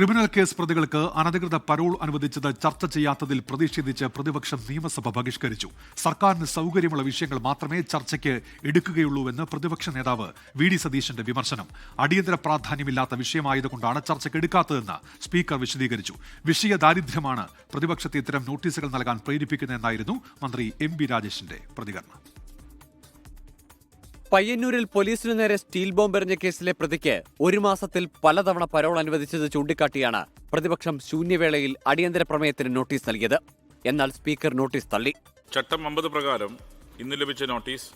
Criminal case പ്രതികൾക്ക് അനധികൃത parole അനുവദിച്ചത് ചർച്ച ചെയ്യാത്തതിൽ പ്രതിഷേധിച്ച് പ്രതിപക്ഷം നിയമസഭ ബഹിഷ്കരിച്ചു. സർക്കാരിന് സൗകര്യമുള്ള വിഷയങ്ങൾ മാത്രമേ ചർച്ചയ്ക്ക് എടുക്കുകയുള്ളൂവെന്ന് പ്രതിപക്ഷ നേതാവ് വി.ഡി. സതീശന്റെ വിമർശനം. അടിയന്തര പ്രാധാന്യമില്ലാത്ത വിഷയമായതുകൊണ്ടാണ് ചർച്ചയ്ക്ക് എടുക്കാത്തതെന്ന് സ്പീക്കർ വിശദീകരിച്ചു. വിഷയ ദാരിദ്ര്യമാണ് പ്രതിപക്ഷത്തെ ഇത്തരം നോട്ടീസുകൾ നൽകാൻ പ്രേരിപ്പിക്കുന്നതെന്നായിരുന്നു മന്ത്രി എം.ബി. രാജേഷിന്റെ പ്രതികരണം. പയ്യന്നൂരിൽ പോലീസിനു നേരെ സ്റ്റീൽ ബോംബെറിഞ്ഞ കേസിലെ പ്രതിക്ക് ഒരു മാസത്തിൽ പലതവണ പരോൾ അനുവദിച്ചത് ചൂണ്ടിക്കാട്ടിയാണ് പ്രതിപക്ഷം ശൂന്യവേളയിൽ അടിയന്തര പ്രമേയത്തിന് നോട്ടീസ് നൽകിയത്. എന്നാൽ സ്പീക്കർ നോട്ടീസ് തള്ളി. ചട്ടം 50 പ്രകാരം ഇന്ന് ലഭിച്ച നോട്ടീസ്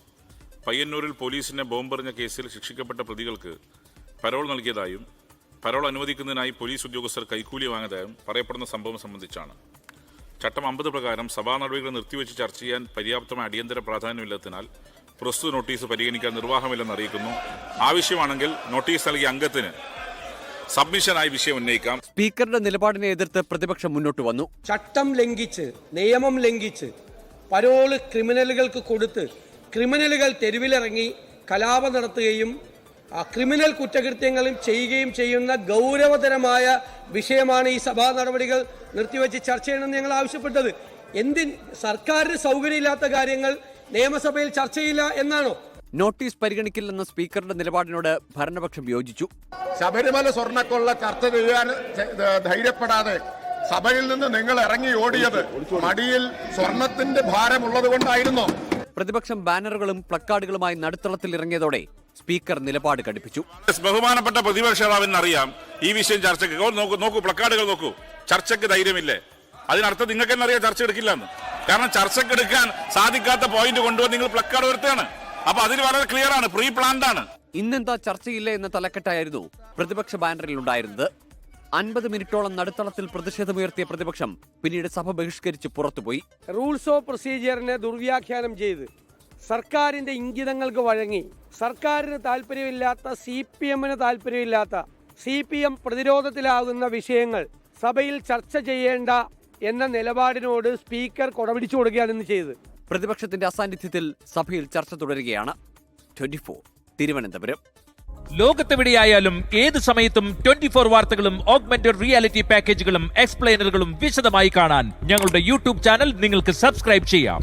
പയ്യന്നൂരിൽ പോലീസിനെ ബോംബെറിഞ്ഞ കേസിൽ ശിക്ഷിക്കപ്പെട്ട പ്രതികൾക്ക് പരോൾ നൽകിയതായും പരോൾ അനുവദിക്കുന്നതിനായി പോലീസ് ഉദ്യോഗസ്ഥർ കൈക്കൂലി വാങ്ങിയതായും പറയപ്പെടുന്ന സംഭവം സംബന്ധിച്ചാണ്. ചട്ടം 50 പ്രകാരം സഭാ നടപടികൾ നിർത്തിവെച്ച് ചർച്ച ചെയ്യാൻ പര്യാപ്തമായ അടിയന്തര പ്രാധാന്യമില്ലാത്തതിനാൽ പ്രസ്തുത നോട്ടീസ് പരിഗണിക്കാൻ നിർവാഹമില്ലെന്ന് അറിയിക്കുന്നു. ആവശ്യമാണെങ്കിൽ നോട്ടീസ് നൽകിയ അംഗത്തിന് സബ്മിഷനായി വിഷയം ഉന്നയിക്കാം. സ്പീക്കറുടെ നിലപാടിനെ എതിർത്ത് പ്രതിപക്ഷം മുന്നോട്ട് വന്നു. ചട്ടം ലംഘിച്ച്, നിയമം ലംഘിച്ച് പരോള് ക്രിമിനലുകൾക്ക് കൊടുത്ത് ക്രിമിനലുകൾ തെരുവിലിറങ്ങി കലാപം നടത്തുകയും ക്രിമിനൽ കുറ്റകൃത്യങ്ങളും ചെയ്യുകയും ചെയ്യുന്ന ഗൗരവതരമായ വിഷയമാണ് ഈ സഭാ നടപടികൾ നിർത്തിവെച്ച് ചർച്ച ചെയ്യണമെന്ന് ഞങ്ങൾ ആവശ്യപ്പെട്ടത്. സർക്കാരിന് സൗകര്യമില്ലാത്ത കാര്യങ്ങൾ നിയമസഭയിൽ ചർച്ചയില്ല എന്നാണോ? നോട്ടീസ് പരിഗണിക്കില്ലെന്ന സ്പീക്കറുടെ നിലപാടിനോട് ഭരണപക്ഷം യോജിച്ചു. ശബരിമല സ്വർണ്ണക്കൊള്ള ചർച്ച ചെയ്യാൻ ധൈര്യപ്പെടാതെ സഭയിൽ നിന്ന് നിങ്ങൾ ഇറങ്ങി ഓടിയത് മടിയിൽ സ്വർണത്തിന്റെ ഭാരമുള്ളത് കൊണ്ടായിരുന്നു. പ്രതിപക്ഷം ബാനറുകളും പ്ലക്കാർഡുകളുമായി നടുത്തളത്തിൽ ഇറങ്ങിയതോടെ സ്പീക്കർ നിലപാട് കടുപ്പിച്ചു. ബഹുമാനപ്പെട്ട പ്രതിപക്ഷ നേതാവിന് അറിയാം ഈ വിഷയം ചർച്ചയ്ക്ക് നോക്കൂ, പ്ലക്കാർഡുകൾ നോക്കൂ. ചർച്ചയ്ക്ക് ധൈര്യമില്ലേ? അതിനർത്ഥം നിങ്ങൾക്ക് തന്നെ അറിയാം ചർച്ച എടുക്കില്ലെന്ന്. കാരണം ചർച്ചയ്ക്ക് എടുക്കാൻ സാധിക്കാത്ത പോയിന്റ് കൊണ്ടുവന്ന് നിങ്ങൾ പ്ലക്കാർഡ് വരുത്തുകയാണ്. അപ്പൊ അതിന് വളരെ ക്ലിയർ ആണ്, പ്രീ പ്ലാൻഡ് ആണ്. ഇന്നെന്താ ചർച്ചയില്ല എന്ന തലക്കെട്ടായിരുന്നു പ്രതിപക്ഷ ബാനറിൽ ഉണ്ടായിരുന്നത്. 50 മിനിറ്റോളം നടുത്തളത്തിൽ പ്രതിഷേധമുയർത്തിയ പ്രതിപക്ഷം പിന്നീട് സഭ ബഹിഷ്കരിച്ച് പുറത്തുപോയി. റൂൾസ് ഓഫ് പ്രൊസീജിയറിനെ ദുർവ്യാഖ്യാനം ചെയ്ത് സർക്കാരിന്റെ ഇംഗിതങ്ങൾക്ക് വഴങ്ങി സർക്കാരിന് താല്പര്യമില്ലാത്ത, CPM-ന് താല്പര്യമില്ലാത്ത, CPM പ്രതിരോധത്തിലാകുന്ന വിഷയങ്ങൾ സഭയിൽ ചർച്ച ചെയ്യേണ്ട എന്ന നിലപാടിനോട് സ്പീക്കർ കൊടപിടിച്ചു കൊടുക്കുകയാണ് ചെയ്തത്. പ്രതിപക്ഷത്തിന്റെ അസാന്നിധ്യത്തിൽ സഭയിൽ ചർച്ച തുടരുകയാണ്. 24 തിരുവനന്തപുരം. ലോകത്തെവിടെയായാലും ഏത് സമയത്തും 24 വാർത്തകളും ഓഗ്മെന്റഡ് റിയാലിറ്റി പാക്കേജുകളും എക്സ്പ്ലെയിനറുകളും വിശദമായി കാണാൻ ഞങ്ങളുടെ യൂട്യൂബ് ചാനൽ നിങ്ങൾക്ക് സബ്സ്ക്രൈബ് ചെയ്യാം.